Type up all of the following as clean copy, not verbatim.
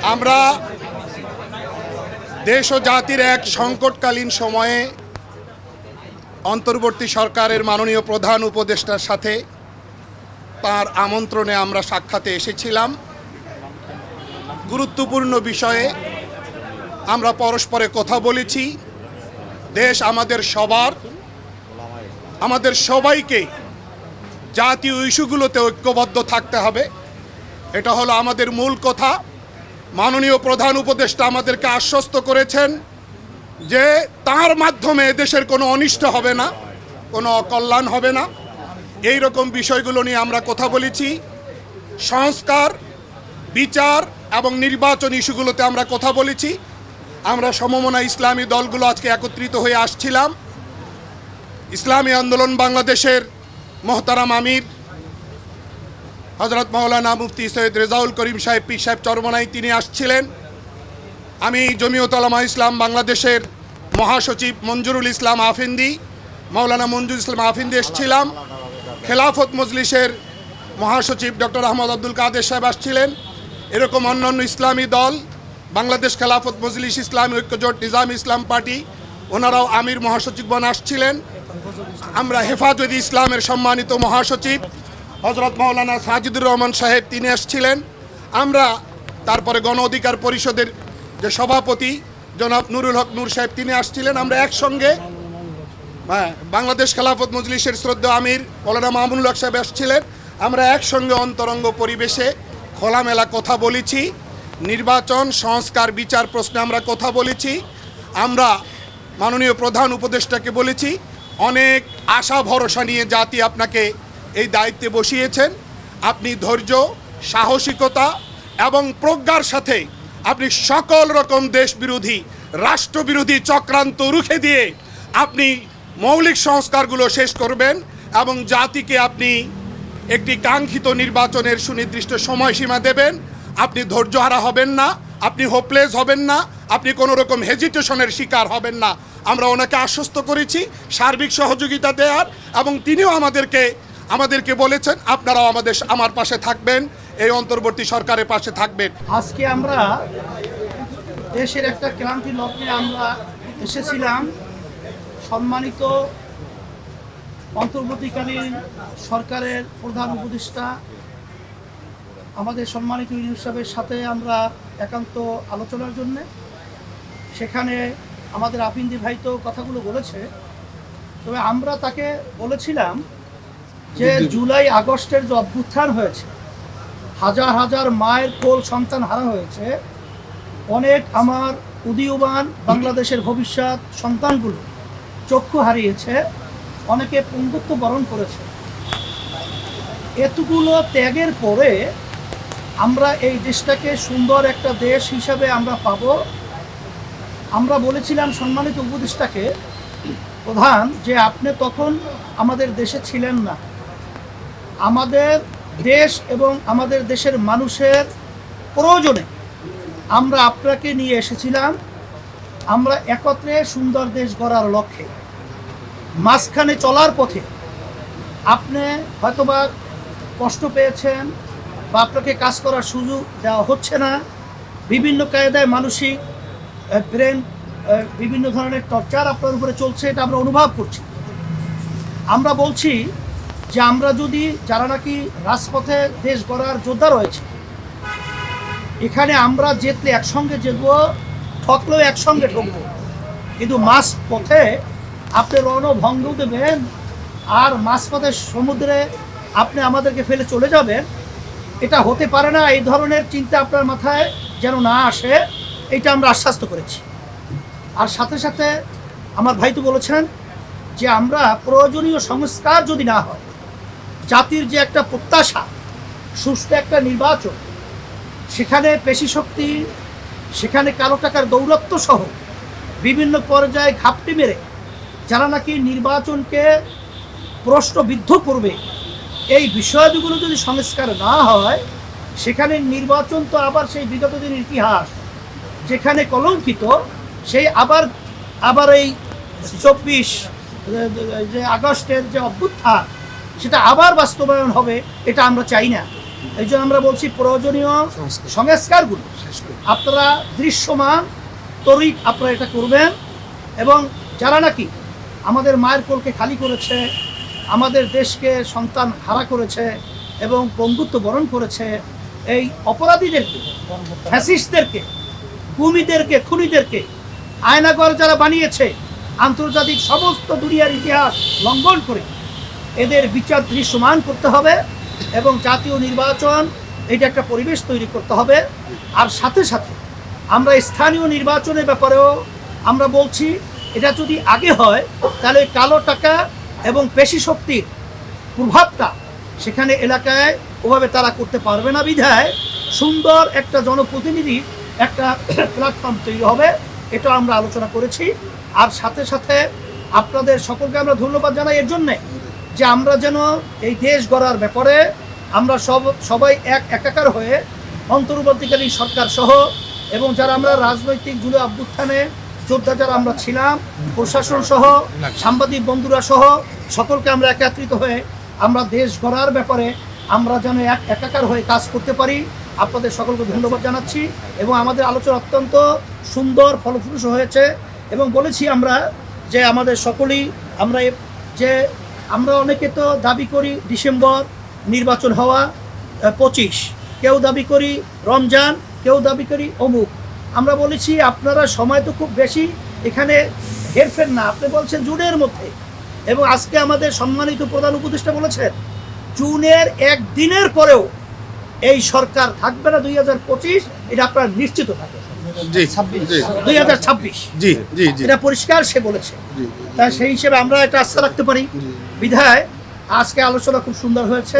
আমরা দেশ ও জাতির এক সংকটকালীন সময়ে অন্তর্বর্তী সরকারের মাননীয় প্রধান উপদেষ্টার সাথে তার আমন্ত্রণে আমরা সাক্ষাতে এসেছিলাম। গুরুত্বপূর্ণ বিষয়ে আমরা পরস্পরে কথা বলেছি। দেশ আমাদের সবার, আমাদের সবাইকে জাতীয় ইস্যুগুলোতে ঐক্যবদ্ধ থাকতে হবে। এটা হলো আমাদের মূল কথা। মাননীয় প্রধান উপদেষ্টা আমাদেরকে আশ্বস্ত করেছেন যে তার মাধ্যমে দেশের কোনো অনিষ্ট হবে না, কোনো অকল্যাণ হবে না। এই রকম বিষয়গুলো নিয়ে আমরা কথা বলেছি। সংস্কার, বিচার এবং নির্বাচন ইস্যুগুলোতে আমরা কথা বলেছি। আমরা সমমনা ইসলামী দলগুলো আজকে একত্রিত হয়ে আসছিলাম। ইসলামী আন্দোলন বাংলাদেশের মোহতারাম আমির হযরত মাওলানা মুফতি সৈয়দ রেজাউল করিম সাহেব পীর সাহেব চরমনাই তিনি আসছিলেন। আমি জমিয়ত উলামা ইসলাম বাংলাদেশের মহাসচিব মঞ্জুরুল ইসলাম আফিন্দি, মাওলানা মঞ্জুর ইসলাম আফিন্দি এসেছিলাম। খেলাফত মজলিসের মহাসচিব ডক্টর আহমদ আব্দুল কাদের সাহেব আসছিলেন। এরকম অন্যান্য ইসলামী দল, বাংলাদেশ খেলাফত মজলিস ইসলামী ঐক্যজোট নিজাম ইসলাম পার্টি, ওনারাও আমির মহাসচিবগণ আসছিলেন। আমরা হেফাজতে ইসলামের সম্মানিত মহাসচিব হযরত মাওলানা সাজিদুর রহমান সাহেব তিনি আসছিলেন। আমরা তারপরে গণ অধিকার পরিষদের যে সভাপতি জনাব নুরুল হক নূর সাহেব তিনি আসছিলেন। আমরা একসঙ্গে বাংলাদেশ খেলাফত মজলিসের শ্রদ্ধা আমির মাওলানা মামুনুল হক সাহেব আসছিলেন। আমরা একসঙ্গে অন্তরঙ্গ পরিবেশে খোলামেলা কথা বলেছি। নির্বাচন, সংস্কার, বিচার প্রশ্নে আমরা কথা বলেছি। আমরা মাননীয় প্রধান উপদেষ্টাকে বলেছি অনেক আশা ভরসা নিয়ে জাতি আপনাকে এই দায়িত্বে বসিয়েছেন। আপনি ধৈর্য, সাহসিকতা এবং প্রজ্ঞার সাথে আপনি সকল রকম দেশবিরোধী, রাষ্ট্রবিরোধী চক্রান্ত রুখে দিয়ে আপনি মৌলিক সংস্কারগুলো শেষ করবেন এবং জাতিকে আপনি একটি কাঙ্ক্ষিত নির্বাচনের সুনির্দিষ্ট সময়সীমা দেবেন। আপনি ধৈর্যহারা হবেন না, আপনি হোপলেস হবেন না, আপনি কোনো রকম হেজিটেশনের শিকার হবেন না। আমরা ওনাকে আশ্বস্ত করেছি সার্বিক সহযোগিতা দেওয়ার, এবং তিনিও আমাদেরকে বলেছেন আপনারাও আমার পাশে থাকবেন, এই অন্তর্বর্তী সরকারের পাশে থাকবেন। আজকে আমরা দেশের একটা ক্রান্তি লগ্নে আমরা এসেছিলাম। সম্মানিত অন্তর্বর্তীকালীন সরকারের প্রধান উপদেষ্টা আমাদের সম্মানিত ইউনূস সাহেবের সাথে আমরা একান্ত আলোচনার জন্য। সেখানে আমাদের আফিন্দি ভাই তো কথাগুলো বলেছে, তবে আমরা তাকে বলেছিলাম যে জুলাই আগস্টের যে অভ্যুত্থান হয়েছে, হাজার হাজার মায়ের কোল সন্তান হারা হয়েছে, অনেক আমার উদীয়মান বাংলাদেশের ভবিষ্যৎ সন্তানগুলো চক্ষু হারিয়েছে, অনেকে পঙ্গুত্ব বরণ করেছে। এতগুলো ত্যাগের পরে আমরা এই দেশটাকে সুন্দর একটা দেশ হিসাবে আমরা পাব। আমরা বলেছিলাম সম্মানিত উপদেষ্টাকে প্রধান যে আপনি তখন আমাদের দেশে ছিলেন না। আমাদের দেশ এবং আমাদের দেশের মানুষের প্রয়োজনে আমরা আপনাকে নিয়ে এসেছিলাম। আমরা একত্রে সুন্দর দেশ গড়ার লক্ষ্যে মাঝখানে চলার পথে আপনি হয়তোবা কষ্ট পেয়েছেন বা আপনাকে কাজ করার সুযোগ দেওয়া হচ্ছে না। বিভিন্ন কায়দায় মানসিক ব্রেন বিভিন্ন ধরনের টর্চার আপনার উপরে চলছে, এটা আমরা অনুভব করছি। আমরা বলছি যে আমরা যদি যারা নাকি রাজপথে দেশ গড়ার যোদ্ধা রয়েছে, এখানে আমরা জিতলে একসঙ্গে জিতবো, ঠকলেও একসঙ্গে ঠকবো, কিন্তু মাঝ পথে আপনি রণভঙ্গ দেবেন আর মাঝপথে সমুদ্রে আপনি আমাদেরকে ফেলে চলে যাবেন, এটা হতে পারে না। এই ধরনের চিন্তা আপনার মাথায় যেন না আসে, এটা আমরা আশ্বস্ত করেছি। আর সাথে সাথে আমার ভাই তো বলেছেন যে আমরা প্রয়োজনীয় সংস্কার যদি না হয়, জাতির যে একটা প্রত্যাশা সুষ্ঠু একটা নির্বাচন, সেখানে পেশি শক্তি, সেখানে কালো টাকার দৌরত্ব সহ বিভিন্ন পর্যায়ে ঘাপটি মেরে যারা নাকি নির্বাচনকে প্রশ্নবিদ্ধ করবে, এই বিষয়গুলো যদি সংস্কার না হয়, সেখানে নির্বাচন তো আবার সেই বিগত দিনের ইতিহাস যেখানে কলঙ্কিত, সেই আবার এই 24 যে আগস্টের যে অভ্যুত্থান, সেটা আবার বাস্তবায়ন হবে, এটা আমরা চাই না। এই জন্য আমরা বলছি প্রয়োজনীয় সংস্কারগুলো আপনারা দৃশ্যমান তরিক আপনারা এটা করবেন। এবং যারা নাকি আমাদের মায়ের কোলকে খালি করেছে, আমাদের দেশকে সন্তান হারা করেছে এবং বন্ধুত্ব বরণ করেছে, এই অপরাধীদেরকে, ফ্যাসিস্টদেরকে, কুমিদেরকে, খুনিদেরকে আয়নাঘর যারা বানিয়েছে, আন্তর্জাতিক সমস্ত দুনিয়ার ইতিহাস লঙ্ঘন করে এদের বিচার দৃশ্যমান করতে হবে এবং জাতীয় নির্বাচন এটা একটা পরিবেশ তৈরি করতে হবে। আর সাথে সাথে আমরা স্থানীয় নির্বাচনের ব্যাপারেও আমরা বলছি, এটা যদি আগে হয় তাহলে কালো টাকা এবং পেশি শক্তির প্রভাবটা সেখানে এলাকায় ওভাবে তারা করতে পারবে না, বিধায় সুন্দর একটা জনপ্রতিনিধি একটা প্ল্যাটফর্ম তৈরি হবে, এটা আমরা আলোচনা করেছি। আর সাথে সাথে আপনাদের সকলকে আমরা ধন্যবাদ জানাই এর জন্যে যে আমরা যেন এই দেশ গড়ার ব্যাপারে আমরা সবাই একাকার হয়ে অন্তর্বর্তীকালীন সরকার সহ এবং যারা আমরা রাজনৈতিক জুলে অভ্যুত্থানে যোদ্ধা যারা আমরা ছিলাম, প্রশাসন সহ, সাংবাদিক বন্ধুরা সহ সকলকে আমরা একত্রিত হয়ে আমরা দেশ গড়ার ব্যাপারে আমরা যেন একাকার হয়ে কাজ করতে পারি। আপনাদের সকলকে ধন্যবাদ জানাচ্ছি এবং আমাদের আলোচনা অত্যন্ত সুন্দর ফলপ্রসূ হয়েছে এবং বলেছি আমরা যে আমাদের সকলেই আমরা অনেকে তো দাবি করি ডিসেম্বর নির্বাচন হওয়া 25, কেউ দাবি করি রমজান, কেউ দাবি করি অমুক। আমরা বলেছি আপনারা সময় তো খুব বেশি এখানে হেরফের না, আপনি বলছেন জুনের মধ্যে, এবং আজকে আমাদের সম্মানিত প্রধান উপদেষ্টা বলেছেন জুনের একদিনের পরেও এই সরকার থাকবে না 2025, এটা আপনারা নিশ্চিত থাকবেন। 2026 এটা পরিষ্কার সে বলেছে, তাই সেই হিসেবে আমরা এটা আস্থা রাখতে পারি। বিধায় আজকে আলোচনা খুব সুন্দর হয়েছে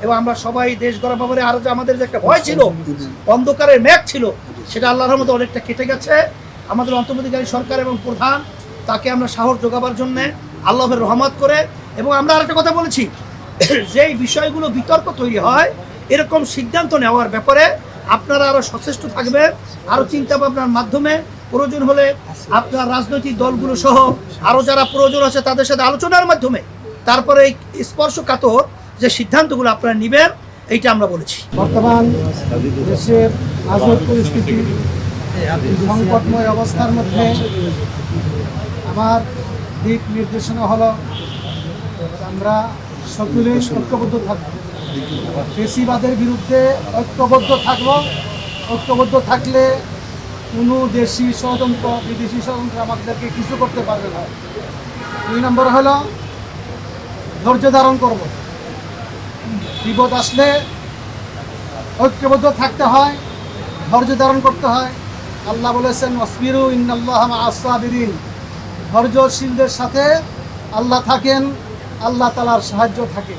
এবং আমরা সবাই দেশ গড়া ব্যাপারে আরো যে আমাদের যে একটা ভয় ছিল, অন্ধকারের মেঘ ছিল, সেটা আল্লাহর রহমতে অনেকটা কেটে গেছে। আমাদের অন্তর্বর্তীকালীন সরকার এবং প্রধান তাকে আমরা সাহস যোগাবার জন্য আল্লাহের রহমত করে, এবং আমরা আরেকটা কথা বলেছি, যেই বিষয়গুলো বিতর্ক তৈরি হয় এরকম সিদ্ধান্ত নেওয়ার ব্যাপারে আপনারা আরো সচেষ্ট থাকবেন, আরো চিন্তা ভাবনার মাধ্যমে প্রয়োজন হলে আপনার রাজনৈতিক দলগুলো সহ আরো যারা প্রয়োজন আছে তাদের সাথে আলোচনার মাধ্যমে তারপরে এই স্পর্শকাতর যে সিদ্ধান্তগুলো আপনারা নেবেন, এইটা আমরা বলেছি। বর্তমান দেশের রাজনৈতিক পরিস্থিতি সংকটময় অবস্থার মধ্যে আমার দিক নির্দেশনা হলো আমরা সকলেই ঐক্যবদ্ধ থাকব, ফেসিবাদের বিরুদ্ধে ঐক্যবদ্ধ থাকব। ঐক্যবদ্ধ থাকলে কোনো দেশি ষড়যন্ত্র, বিদেশি ষড়যন্ত্র আমাদেরকে কিছু করতে পারবে না। 2 নম্বর হলো ধৈর্য ধারণ করব, বিপদ আসলে ঐক্যবদ্ধ থাকতে হয়, ধৈর্য ধারণ করতে হয়। আল্লাহ বলেছেন ওয়াসবিরু ইন্নাল্লাহা মা'আস সাবিরিন, ধৈর্যশীলদের সাথে আল্লাহ থাকেন, আল্লাহ তাআলার সাহায্য থাকে।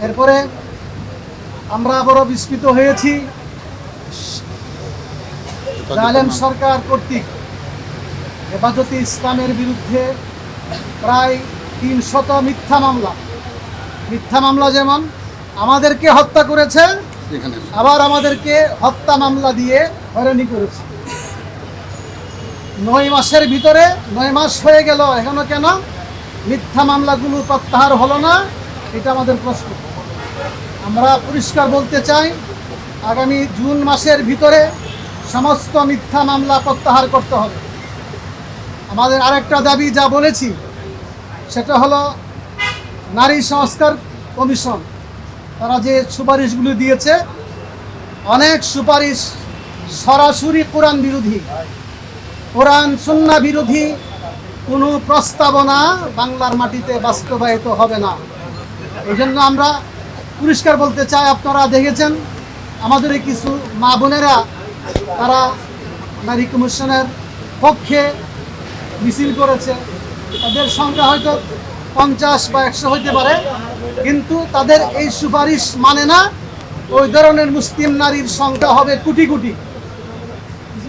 এরপরে আমরা বড় বিস্মিত হয়েছি জালেম সরকার কর্তৃক হেফাজতে ইসলামের বিরুদ্ধে প্রায় 300 মিথ্যা মামলা, যেমন আমাদেরকে হত্যা করেছে, আবার আমাদেরকে হত্যা মামলা দিয়ে হয়রানি করেছে। 9 মাসের ভিতরে 9 মাস হয়ে গেল, এখনো কেন মিথ্যা মামলাগুলো প্রত্যাহার হলো না? এটা আমাদের প্রশ্ন। আমরা পরিষ্কার বলতে চাই, আগামী জুন মাসের ভিতরে সমস্ত মিথ্যা মামলা প্রত্যাহার করতে হবে। আমাদের আরেকটা দাবি যা বলেছি সেটা হলো নারী সংস্কার কমিশন, তারা যে সুপারিশগুলো দিয়েছে, অনেক সুপারিশ সরাসরি কোরআন বিরোধী, কোরআন সুন্নাহ বিরোধী কোনো প্রস্তাবনা বাংলার মাটিতে বাস্তবায়িত হবে না। এই জন্য আমরা পরিষ্কার বলতে চাই, আপনারা দেখেছেন আমাদের কিছু মা বোনেরা তারা নারী কমিশনের পক্ষে মিছিল করেছে, তাদের সংখ্যা হয়তো 50 বা 100 হইতে পারে, কিন্তু তাদের এই সুপারিশ মানে না। ওই ধরনের মুসলিম নারীর সংখ্যা হবে কোটি কোটি।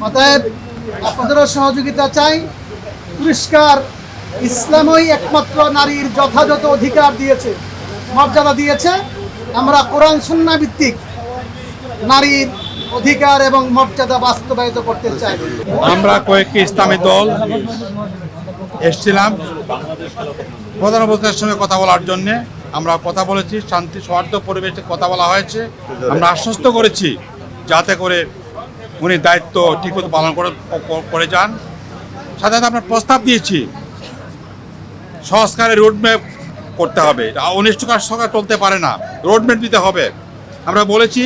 অতএব আপনাদেরও সহযোগিতা চাই। পরিষ্কার ইসলামই একমাত্র নারীর যথাযথ অধিকার দিয়েছে, মর্যাদা দিয়েছে। আমরা কোরআন সুন্নাহ ভিত্তিক নারীর অধিকার এবং মর্যাদা বাস্তবায়িত করতে চাই। আমরা কয়েকটি ইসলামী দল এসেছিলাম প্রধান উপদেষ্টার সঙ্গে কথা বলার জন্যে। আমরা কথা বলেছি, শান্তি সৌহার্দ্য পরিবেশে কথা বলা হয়েছে। আমরা আশ্বস্ত করেছি যাতে করে উনি দায়িত্ব ঠিকমতো পালন করে যান। সাথে সাথে আমরা প্রস্তাব দিয়েছি সংস্কারের রোডম্যাপ করতে হবে। অনিষ্টকার সরকার চলতে পারে না, রোডম্যাপ দিতে হবে। আমরা বলেছি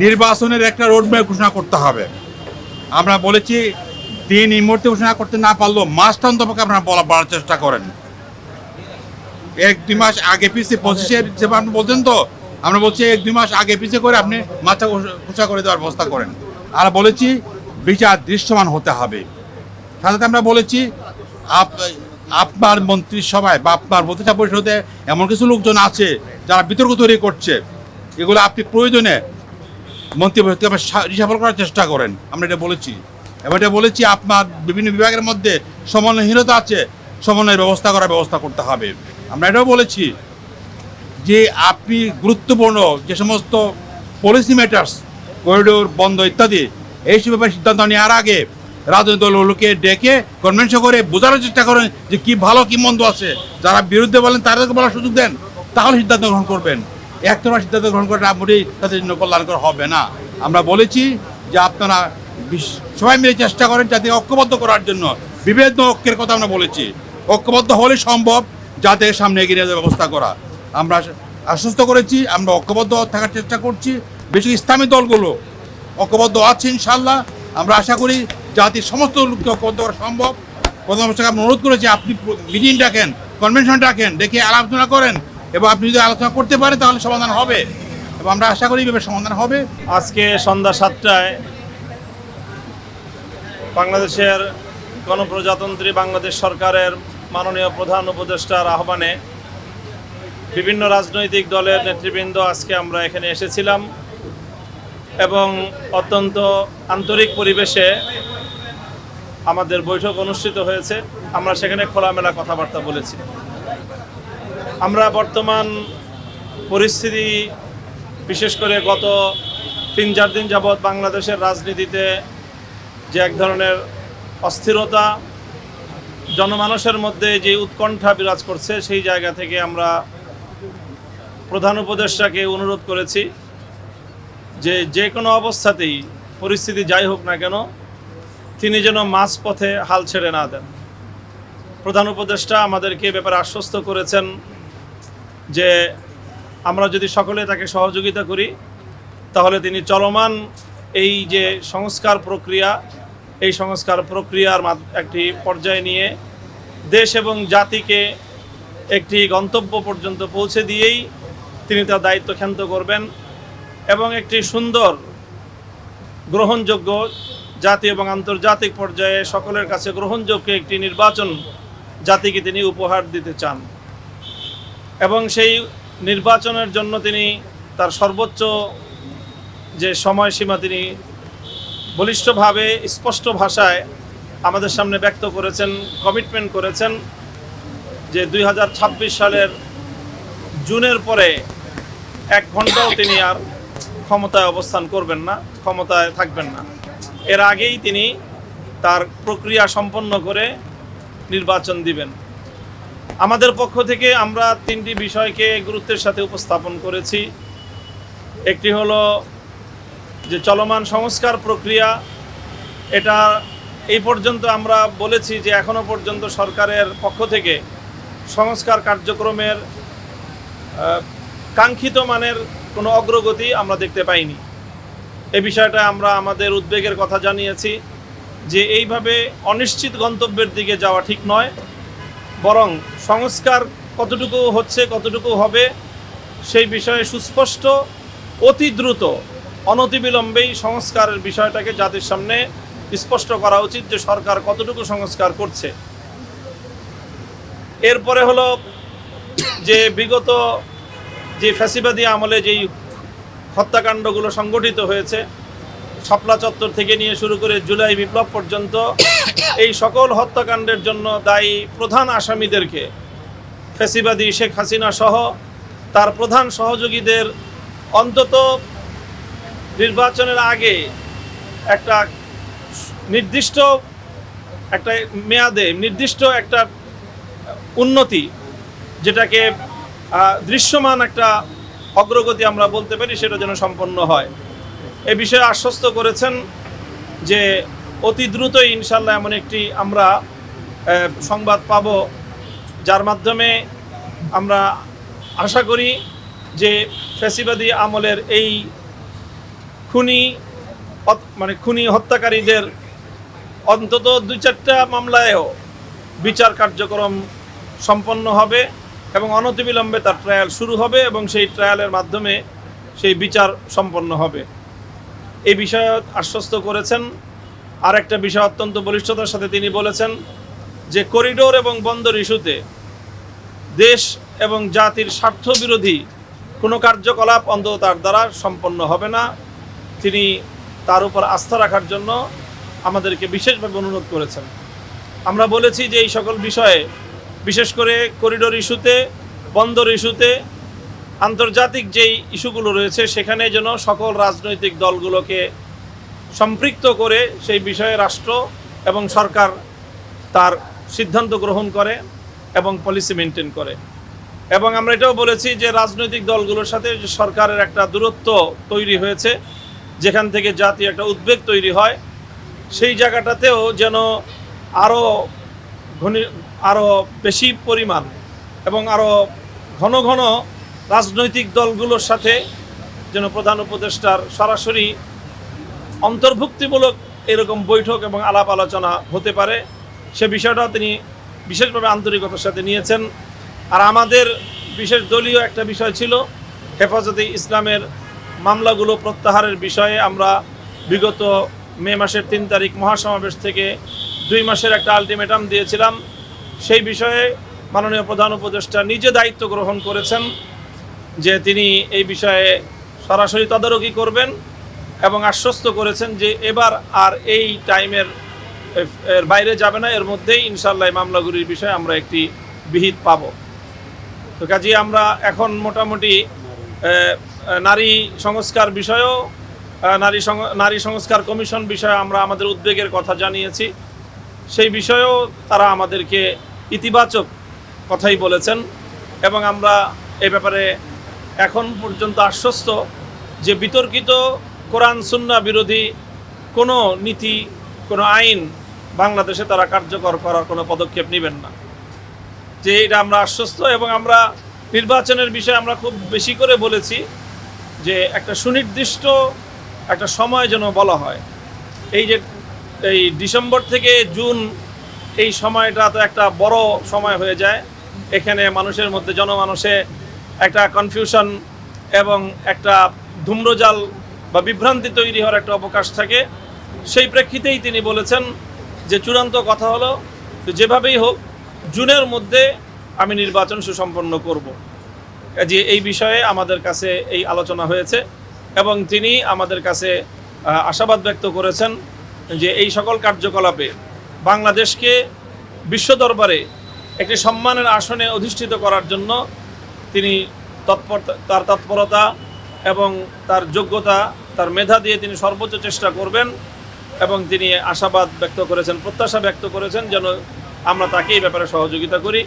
নির্বাচনের একটা রোডম্যাপ ঘোষণা করতে হবে। আমরা বলেছি দিন এই মুহূর্তে ঘোষণা করতে না পারলেও মাসটা অন্তপক্ষে আপনারা বলার চেষ্টা করেন। 1-2 মাস আগে পিছিয়ে 25-এর হিসেবে আপনি বলছেন, তো আমরা বলছি 1-2 মাস আগে পিছিয়ে করে আপনি মাথা ঘোষণা করে দেওয়ার ব্যবস্থা করেন। আর বলেছি বিচার দৃশ্যমান হতে হবে। সাথে আমরা বলেছি আপনার মন্ত্রিসভায় বা আপনার মন্ত্রিসভা পরিষদে এমন কিছু লোকজন আছে যারা বিতর্ক তৈরি করছে, এগুলো আপনি প্রয়োজনে মন্ত্রী পরিষদকে রিসাফল করার চেষ্টা করেন। আমরা এটা বলেছি এবং এটা বলেছি আপনার বিভিন্ন বিভাগের মধ্যে সমন্বয়হীনতা আছে, সমন্বয়ের ব্যবস্থা করতে হবে। আমরা এটাও বলেছি যে আপনি গুরুত্বপূর্ণ যে সমস্ত পলিসি ম্যাটার্স, করিডোর বন্ধ ইত্যাদি, এইসব ব্যাপারে সিদ্ধান্ত নেওয়ার আগে রাজনৈতিক দলগুলোকে ডেকে কনভেনশন করে বোঝানোর চেষ্টা করেন যে কি ভালো কি মন্দ আছে। যারা বিরুদ্ধে বলেন তাদেরকে বলার সুযোগ দেন, তাহলে সিদ্ধান্ত গ্রহণ করবেন। একতরফা সিদ্ধান্ত গ্রহণ করে মোটেই তাদের জন্য কল্যাণকর হবে না। আমরা বলেছি যে আপনারা সবাই মিলে চেষ্টা করেন যাতে ঐক্যবদ্ধ করার জন্য। বিভিন্ন ঐক্যের কথা আমরা বলেছি, ঐক্যবদ্ধ হলে সম্ভব যাতে সামনে এগিয়ে নিয়ে যাওয়ার ব্যবস্থা করা। আমরা আশ্বস্ত করেছি আমরা ঐক্যবদ্ধ থাকার চেষ্টা করছি। বেশি ইসলামী দলগুলো ঐক্যবদ্ধ আছে ইনশাল্লাহ। আমরা আশা করি জাতির সমস্ত লোককে ঐক্যবদ্ধ করা সম্ভব। প্রধানমন্ত্রীকে আমরা অনুরোধ করেছি আপনি মিটিং ডাকেন, কনভেনশন ডাকেন, ডেকে আলোচনা করেন এবং আপনি যদি আলোচনা করতে পারেন তাহলে সমাধান হবে এবং আমরা আশা করি এইভাবে সমাধান হবে। আজকে সন্ধ্যা 7টায় বাংলাদেশের গণপ্রজাতন্ত্রী বাংলাদেশ সরকারের মাননীয় প্রধান উপদেষ্টার আহ্বানে বিভিন্ন রাজনৈতিক দলের নেতৃবৃন্দ আজকে আমরা এখানে এসেছিলাম এবং অত্যন্ত আন্তরিক পরিবেশে আমাদের বৈঠক অনুষ্ঠিত হয়েছে। আমরা সেখানে খোলামেলা কথাবার্তা বলেছি। আমরা বর্তমান পরিস্থিতি, বিশেষ করে গত 3-4 দিন যাবৎ বাংলাদেশের রাজনীতিতে যে এক ধরনের অস্থিরতা, জনমানসের মধ্যে যে উৎকণ্ঠা বিরাজ করছে, সেই জায়গা থেকে আমরা প্রধান উপদেষ্টাকে অনুরোধ করেছি যে কোনো অবস্থাতেই পরিস্থিতি যাই হোক না কেন তিনি যেন মাঝপথে হাল ছেড়ে না দেন। প্রধান উপদেষ্টা আমাদেরকে ব্যাপারে আশ্বস্ত করেছেন যে আমরা যদি সকলে তাকে সহযোগিতা করি তাহলে তিনি চলমান এই যে সংস্কার প্রক্রিয়া, এই সংস্কার প্রক্রিয়ার একটি পর্যায়ে নিয়ে দেশ এবং জাতিকে একটি গন্তব্য পর্যন্ত পৌঁছে দিয়েই তিনি তার দায়িত্ব ক্ষান্ত করবেন এবং একটি সুন্দর, গ্রহণযোগ্য, জাতীয় এবং আন্তর্জাতিক পর্যায়ে সকলের কাছে গ্রহণযোগ্য একটি নির্বাচন জাতিকে তিনি উপহার দিতে চান এবং সেই নির্বাচনের জন্য তিনি তার সর্বোচ্চ যে সময়সীমা তিনি বলিষ্ঠভাবে স্পষ্ট ভাষায় আমাদের সামনে ব্যক্ত করেছেন, কমিটমেন্ট করেছেন যে 2026 সালের জুনের পরে 1 ঘন্টাও তিনি আর ক্ষমতায় অবস্থান করবেন না, ক্ষমতায় থাকবেন না। এর আগেই তিনি তার প্রক্রিয়া সম্পন্ন করে নির্বাচন দিবেন। আমাদের পক্ষ থেকে আমরা 3টি বিষয়কে গুরুত্বের সাথে উপস্থাপন করেছি। একটি হলো যে চলমান সংস্কার প্রক্রিয়া, এটা এই পর্যন্ত আমরা বলেছি যে এখনো পর্যন্ত সরকারের পক্ষ থেকে সংস্কার কার্যক্রমের কাঙ্ক্ষিত মানের কোনো অগ্রগতি আমরা দেখতে পাইনি। এই বিষয়টা আমরা আমাদের উদ্বেগের কথা জানিয়েছি যে এইভাবে অনিশ্চিত গন্তব্যের দিকে যাওয়া ঠিক নয়, বরং সংস্কার কতটুকু হচ্ছে, কতটুকু হবে সেই বিষয়ে সুস্পষ্ট, অতি দ্রুত, অনতিবিলম্বেই সংস্কারের বিষয়টাকে জাতির সামনে স্পষ্ট করা উচিত যে সরকার কতটুকু সংস্কার করছে। এরপরে হলো যে বিগত যে ফ্যাসিবাদী আমলে যেই হত্যাকাণ্ডগুলো সংগঠিত হয়েছে, শাপলা চত্বর থেকে নিয়ে শুরু করে জুলাই বিপ্লব পর্যন্ত, এই সকল হত্যাকাণ্ডের জন্য দায়ী প্রধান আসামিদেরকে, ফ্যাসিবাদী শেখ হাসিনা সহ তার প্রধান সহযোগীদের অন্তত নির্বাচনের আগে একটা নির্দিষ্ট একটা মেয়াদে নির্দিষ্ট একটা উন্নতি, যেটাকে দৃশ্যমান একটা অগ্রগতি আমরা বলতে পারি সেটা যেন সম্পন্ন হয়। এ বিষয়ে আশ্বস্ত করেছেন যে অতি দ্রুতই ইনশাল্লাহ এমন একটি আমরা সংবাদ পাব, যার মাধ্যমে আমরা আশা করি যে ফ্যাসিবাদী আমলের এই খুনি হত্যাকারীদের অন্তত 2-4টা মামলায়ও বিচার কার্যক্রম সম্পন্ন হবে এবং অনতিবিলম্বে তার ট্রায়াল শুরু হবে এবং সেই ট্রায়ালের মাধ্যমে সেই বিচার সম্পন্ন হবে। এই বিষয়ে আশ্বস্ত করেছেন। আর একটা বিষয় অত্যন্ত বলিষ্ঠতার সাথে তিনি বলেছেন যে করিডোর এবং বন্দর ইস্যুতে দেশ এবং জাতির স্বার্থ বিরোধী কোনো কার্যকলাপ অন্তত তার দ্বারা সম্পন্ন হবে না। তিনি তার উপর আস্থা রাখার জন্য আমাদেরকে বিশেষভাবে অনুরোধ করেছেন। আমরা বলেছি যে এই সকল বিষয়ে, বিশেষ করে করিডোর ইস্যুতে, বন্দর ইস্যুতে, আন্তর্জাতিক যেই ইস্যুগুলো রয়েছে সেখানে যেন সকল রাজনৈতিক দলগুলোকে সম্পৃক্ত করে সেই বিষয়ে রাষ্ট্র এবং সরকার তার সিদ্ধান্ত গ্রহণ করে এবং পলিসি মেনটেন করে। এবং আমরা এটাও বলেছি যে রাজনৈতিক দলগুলোর সাথে যে সরকারের একটা দূরত্ব তৈরি হয়েছে, যেখান থেকে জাতীয় একটা উদ্বেগ তৈরি হয়, সেই জায়গাটাতেও যেন আরও বেশি পরিমাণ এবং আরও ঘন ঘন রাজনৈতিক দলগুলোর সাথে যেন প্রধান উপদেষ্টার সরাসরি অন্তর্ভুক্তিমূলক এরকম বৈঠক এবং আলাপ আলোচনা হতে পারে, সে বিষয়টাও তিনি বিশেষভাবে আন্তরিকতার সাথে নিয়েছেন। আর আমাদের বিশেষ দলীয় একটা বিষয় ছিল হেফাজতে ইসলামের মামলাগুলো প্রত্যাহারের বিষয়ে। আমরা বিগত মে মাসের 3 তারিখ মহাসমাবেশ থেকে 2 মাসের একটা আলটিমেটাম দিয়েছিলাম। সেই বিষয়ে মাননীয় প্রধান উপদেষ্টা নিজে দায়িত্ব গ্রহণ করেছেন যে তিনি এই বিষয়ে সরাসরি তদারকি করবেন এবং আশ্বস্ত করেছেন যে এবার আর এই টাইমের বাইরে যাবে না, এর মধ্যেই ইনশাল্লাহ মামলাগুলির বিষয়ে আমরা একটি বিহিত পাব। তো কাজেই আমরা এখন মোটামুটি নারী সংস্কার বিষয়েও নারী সংস্কার কমিশন বিষয়ে আমরা আমাদের উদ্বেগের কথা জানিয়েছি। সেই বিষয়েও তারা আমাদেরকে ইতিবাচক কথাই বলেছেন এবং আমরা এ ব্যাপারে এখন পর্যন্ত আশ্বস্ত যে বিতর্কিত কোরআন সুন্নাহ বিরোধী কোনো নীতি, কোনো আইন বাংলাদেশে তারা কার্যকর করার কোনো পদক্ষেপ নেবেন না, যে এটা আমরা আশ্বস্ত। এবং আমরা নির্বাচনের বিষয়ে আমরা খুব বেশি করে বলেছি যে একটা সুনির্দিষ্ট একটা সময় যেন বলা হয়। এই ডিসেম্বর থেকে জুন এই সময়টা তো একটা বড় সময় হয়ে যায়। এখানে মানুষের মধ্যে, জনমানসে একটা কনফিউশন এবং একটা ধূম্রজাল বা বিভ্রান্তি তৈরি হওয়ার একটা অবকাশ থাকে। সেই প্রেক্ষিতেই তিনি বলেছেন যে চূড়ান্ত কথা হলো যেভাবেই হোক জুনের মধ্যে আমি নির্বাচন সুসম্পন্ন করব। যে এই বিষয়ে আমাদের কাছে এই আলোচনা হয়েছে এবং তিনি আমাদের কাছে আশাবাদ ব্যক্ত করেছেন যে এই সকল কার্যকলাপে বাংলাদেশকে বিশ্ব দরবারে একটি সম্মানের আসনে অধিষ্ঠিত করার জন্য তিনি তার তৎপরতা এবং তার যোগ্যতা, তার মেধা দিয়ে তিনি সর্বোচ্চ চেষ্টা করবেন এবং তিনি আশাবাদ ব্যক্ত করেছেন, প্রত্যাশা ব্যক্ত করেছেন যেন আমরা তাকে এই ব্যাপারে সহযোগিতা করি।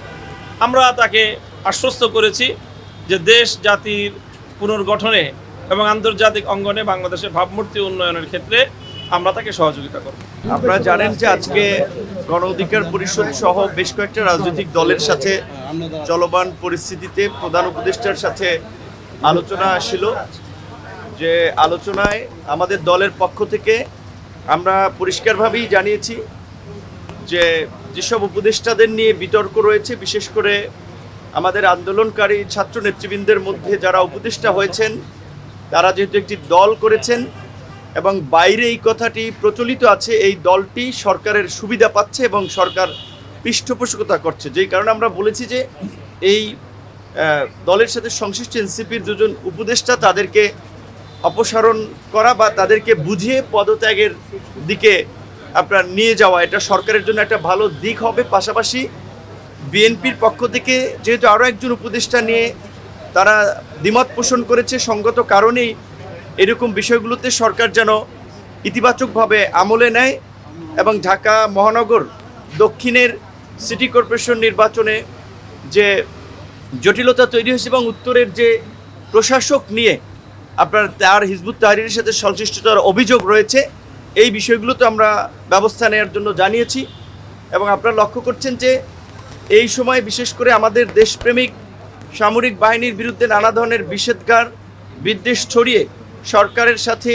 আমরা তাকে আশ্বস্ত করেছি যে দেশ জাতির পুনর্গঠনে এবং আন্তর্জাতিক অঙ্গনে বাংলাদেশের ভাবমূর্তি উন্নয়নের ক্ষেত্রে আমরা তাকে সহযোগিতা করব। আপনারা জানেন যে আজকে গণ অধিকার পরিষদ সহ বেশ কয়েকটা রাজনৈতিক দলের সাথে চলমান পরিস্থিতিতে প্রধান উপদেষ্টার সাথে আলোচনা ছিল। যে আলোচনায় আমাদের দলের পক্ষ থেকে আমরা পরিষ্কারভাবেই জানিয়েছি যে যেসব উপদেষ্টাদের নিয়ে বিতর্ক রয়েছে, বিশেষ করে আমাদের আন্দোলনকারী ছাত্র নেতৃবৃন্দের মধ্যে যারা উপদেষ্টা হয়েছেন তারা যেহেতু একটি দল করেছেন এবং বাইরে এই কথাটি প্রচলিত আছে এই দলটি সরকারের সুবিধা পাচ্ছে এবং সরকার পৃষ্ঠপোষকতা করছে, যেই কারণে আমরা বলেছি যে এই দলের সাথে সংশ্লিষ্ট এনসিপির দুজন উপদেষ্টা তাদেরকে অপসারণ করা বা তাদেরকে বুঝিয়ে পদত্যাগের দিকে আপনার নিয়ে যাওয়া, এটা সরকারের জন্য একটা ভালো দিক হবে। পাশাপাশি বিএনপির পক্ষ থেকে যেহেতু আরও একজন উপদেষ্টা নিয়ে তারা দ্বিমত পোষণ করেছে, সঙ্গত কারণেই এরকম বিষয়গুলোতে সরকার যেন ইতিবাচকভাবে আমলে নেয় এবং ঢাকা মহানগর দক্ষিণের সিটি কর্পোরেশন নির্বাচনে যে জটিলতা তৈরি হয়েছে এবং উত্তরের যে প্রশাসক নিয়ে আপনার তার হিজবুত তাহরীরের সাথে সংশ্লিষ্টতার অভিযোগ রয়েছে, এই বিষয়গুলোতে আমরা ব্যবস্থা নেওয়ার জন্য জানিয়েছি। এবং আপনারা লক্ষ্য করছেন যে এই সময় বিশেষ করে আমাদের দেশপ্রেমিক সামরিক বাহিনীর বিরুদ্ধে নানা ধরনের বিষেধগার বিদ্বেষ ছড়িয়ে সরকারের সাথে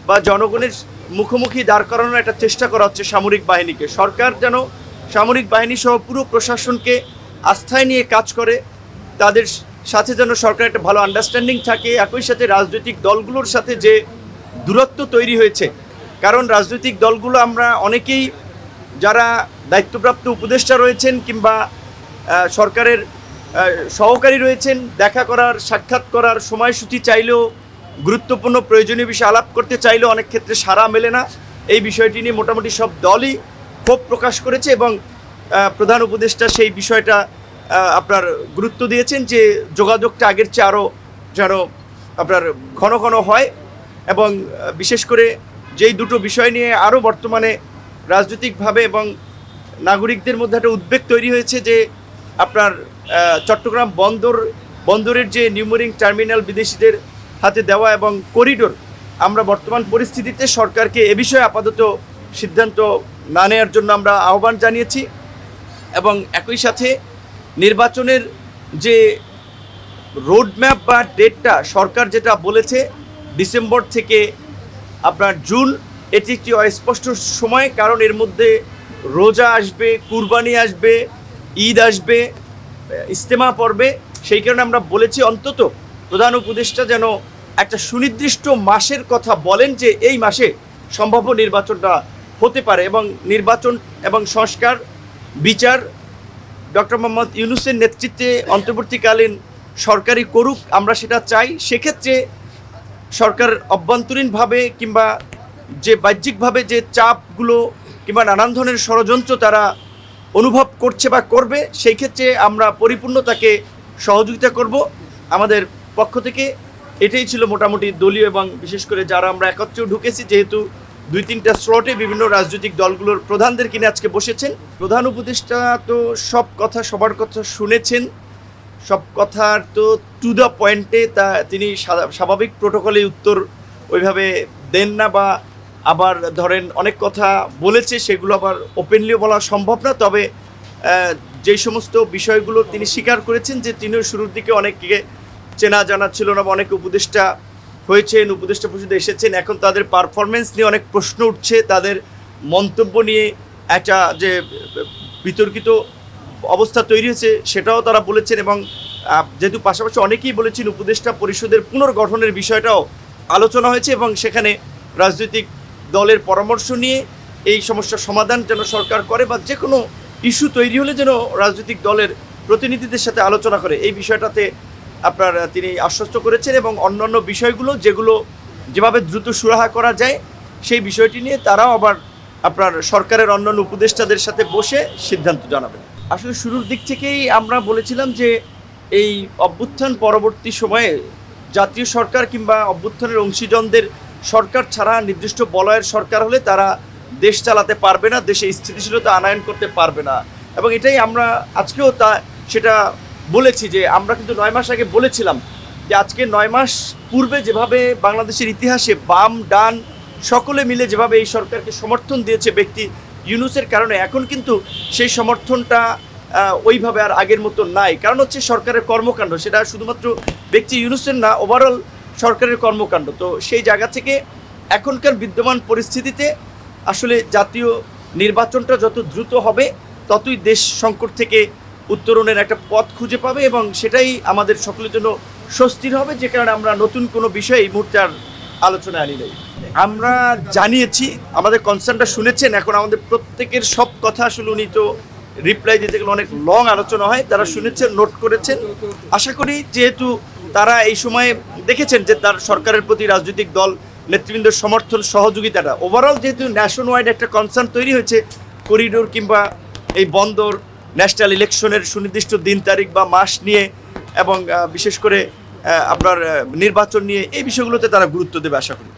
বা জনগণের মুখোমুখি দাঁড় করানোর একটা চেষ্টা করা হচ্ছে সামরিক বাহিনীকে। সরকার যেন সামরিক বাহিনী সহ পুরো প্রশাসনকে আস্থায় নিয়ে কাজ করে, তাদের সাথে যেন সরকার একটা ভালো আন্ডারস্ট্যান্ডিং থাকে। একই সাথে রাজনৈতিক দলগুলোর সাথে যে দূরত্ব তৈরি হয়েছে, কারণ রাজনৈতিক দলগুলো আমরা অনেকেই যারা দায়িত্বপ্রাপ্ত উপদেষ্টা রয়েছেন কিংবা সরকারের সহকারী রয়েছেন, দেখা করার সাক্ষাৎ করার সময়সূচি চাইলেও, গুরুত্বপূর্ণ প্রয়োজনীয় বিষয় আলাপ করতে চাইলেও অনেক ক্ষেত্রে সাড়া মেলে না। এই বিষয়টি নিয়ে মোটামুটি সব দলই ক্ষোভ প্রকাশ করেছে এবং প্রধান উপদেষ্টা সেই বিষয়টা আপনার গুরুত্ব দিয়েছেন যে যোগাযোগটা আগের চেয়ে আরও যেন আপনার ঘন ঘন হয়। এবং বিশেষ করে যেই দুটো বিষয় নিয়ে আরও বর্তমানে রাজনৈতিকভাবে এবং নাগরিকদের মধ্যে একটা উদ্বেগ তৈরি হয়েছে যে আপনার চট্টগ্রাম বন্দরের যে নিউমোরিং টার্মিনাল বিদেশিদের হাতে দেওয়া এবং করিডোর, আমরা বর্তমান পরিস্থিতিতে সরকারকে এ বিষয়ে আপাতত সিদ্ধান্ত না নেওয়ার জন্য আমরা আহ্বান জানিয়েছি। এবং একই সাথে নির্বাচনের যে রোডম্যাপ বা ডেটটা সরকার যেটা বলেছে ডিসেম্বর থেকে আপনার জুন, এটি একটি অস্পষ্ট সময়, কারণ এর মধ্যে রোজা আসবে, কুরবানি আসবে, ঈদ আসবে, ইজতেমা পড়বে। সেই কারণে আমরা বলেছি অন্তত প্রধান উপদেষ্টা যেন একটা সুনির্দিষ্ট মাসের কথা বলেন যে এই মাসে সম্ভাব্য নির্বাচনটা হতে পারে। এবং নির্বাচন এবং সংস্কার বিচার ডক্টর মোহাম্মদ ইউনূসের নেতৃত্বে অন্তর্বর্তীকালীন সরকারই করুক, আমরা সেটা চাই। সেক্ষেত্রে সরকার অভ্যন্তরীণভাবে কিংবা যে বাহ্যিকভাবে যে চাপগুলো কিংবা নানান ধরনের ষড়যন্ত্র তারা অনুভব করছে বা করবে, সেই ক্ষেত্রে আমরা পরিপূর্ণ তাকে সহযোগিতা করব। আমাদের পক্ষ থেকে এটাই ছিল মোটামুটি দলীয় এবং বিশেষ করে যারা আমরা একত্রেও ঢুকেছি, যেহেতু 2-3টা স্লটে বিভিন্ন রাজনৈতিক দলগুলোর প্রধানদের কিনে আজকে বসেছেন। প্রধান উপদেষ্টা তো সব কথা সবার কথা শুনেছেন, সব কথার তো টু দ্য পয়েন্টে তা তিনি স্বাভাবিক প্রোটোকলে উত্তর ওইভাবে দেন না, বা আবার ধরেন অনেক কথা বলেছে সেগুলো আবার ওপেনলিও বলা সম্ভব না। তবে যেই সমস্ত বিষয়গুলো তিনি স্বীকার করেছেন যে তিনিও শুরুর দিকে অনেককে চেনা জানা ছিল না, বা অনেক উপদেষ্টা হয়েছেন, উপদেষ্টা পরিষদে এসেছেন, এখন তাদের পারফরমেন্স নিয়ে অনেক প্রশ্ন উঠছে, তাদের মন্তব্য নিয়ে একটা যে বিতর্কিত অবস্থা তৈরি হয়েছে সেটাও তারা বলেছেন। এবং যেহেতু পাশাপাশি অনেকেই বলেছেন উপদেষ্টা পরিষদের পুনর্গঠনের বিষয়টাও আলোচনা হয়েছে এবং সেখানে রাজনৈতিক দলের পরামর্শ নিয়ে এই সমস্যার সমাধান যেন সরকার করে, বা যে কোনো ইস্যু তৈরি হলে যেন রাজনৈতিক দলের প্রতিনিধিদের সাথে আলোচনা করে, এই বিষয়টাতে আপনার তিনি আশ্বস্ত করেছেন। এবং অন্যান্য বিষয়গুলো যেগুলো যেভাবে দ্রুত সুরাহা করা যায় সেই বিষয়টি নিয়ে তারাও আবার আপনার সরকারের অন্যান্য উপদেষ্টাদের সাথে বসে সিদ্ধান্ত জানাবেন। আসলে শুরুর দিক থেকেই আমরা বলেছিলাম যে এই অভ্যুত্থান পরবর্তী সময়ে জাতীয় সরকার কিংবা অভ্যুত্থানের অংশীজনদের সরকার ছাড়া নির্দিষ্ট বলয়ের সরকার হলে তারা দেশ চালাতে পারবে না, দেশে স্থিতিশীলতা আনয়ন করতে পারবে না। এবং এটাই আমরা আজকেও সেটা বলেছি যে আমরা কিন্তু 9 মাস আগে বলেছিলাম যে আজকে 9 মাস পূর্বে যেভাবে বাংলাদেশের ইতিহাসে বাম ডান সকলে মিলে যেভাবে এই সরকারকে সমর্থন দিয়েছে ব্যক্তি ইউনূসের কারণে, এখন কিন্তু সেই সমর্থনটা ওইভাবে আর আগের মতো নাই। কারণ হচ্ছে সরকারের কর্মকাণ্ড, সেটা শুধুমাত্র ব্যক্তি ইউনূসের না, ওভারঅল সরকারের কর্মকাণ্ড। তো সেই জায়গা থেকে এখনকার বিদ্যমান পরিস্থিতিতে আসলে জাতীয় নির্বাচনটা যত দ্রুত হবে ততই দেশ সংকট থেকে উত্তরণের একটা পথ খুঁজে পাবে এবং সেটাই আমাদের সকলের জন্য স্বস্তির হবে, যে কারণে আমরা নতুন কোনো বিষয় এই মুহূর্তে আর আলোচনায় আনি নাই। আমরা জানিয়েছি, আমাদের কনসার্নটা শুনেছেন, এখন আমাদের প্রত্যেকের সব কথা আসলে উনি তো রিপ্লাই দিতে গেলে অনেক লং আলোচনা হয়, তারা শুনেছেন, নোট করেছেন। আশা করি যেহেতু তারা এই সময়ে দেখেছেন যে তার সরকারের প্রতি রাজনৈতিক দল নেতৃবৃন্দের সমর্থন সহযোগিতাটা ওভারঅল যেহেতু ন্যাশন ওয়াইড একটা কনসার্ন তৈরি হয়েছে, করিডোর কিংবা এই বন্দর, ন্যাশনাল ইলেকশনের সুনির্দিষ্ট দিন তারিখ বা মাস নিয়ে এবং বিশেষ করে আপনার নির্বাচন নিয়ে, এই বিষয়গুলোতে তারা গুরুত্ব দেবে আশা করি।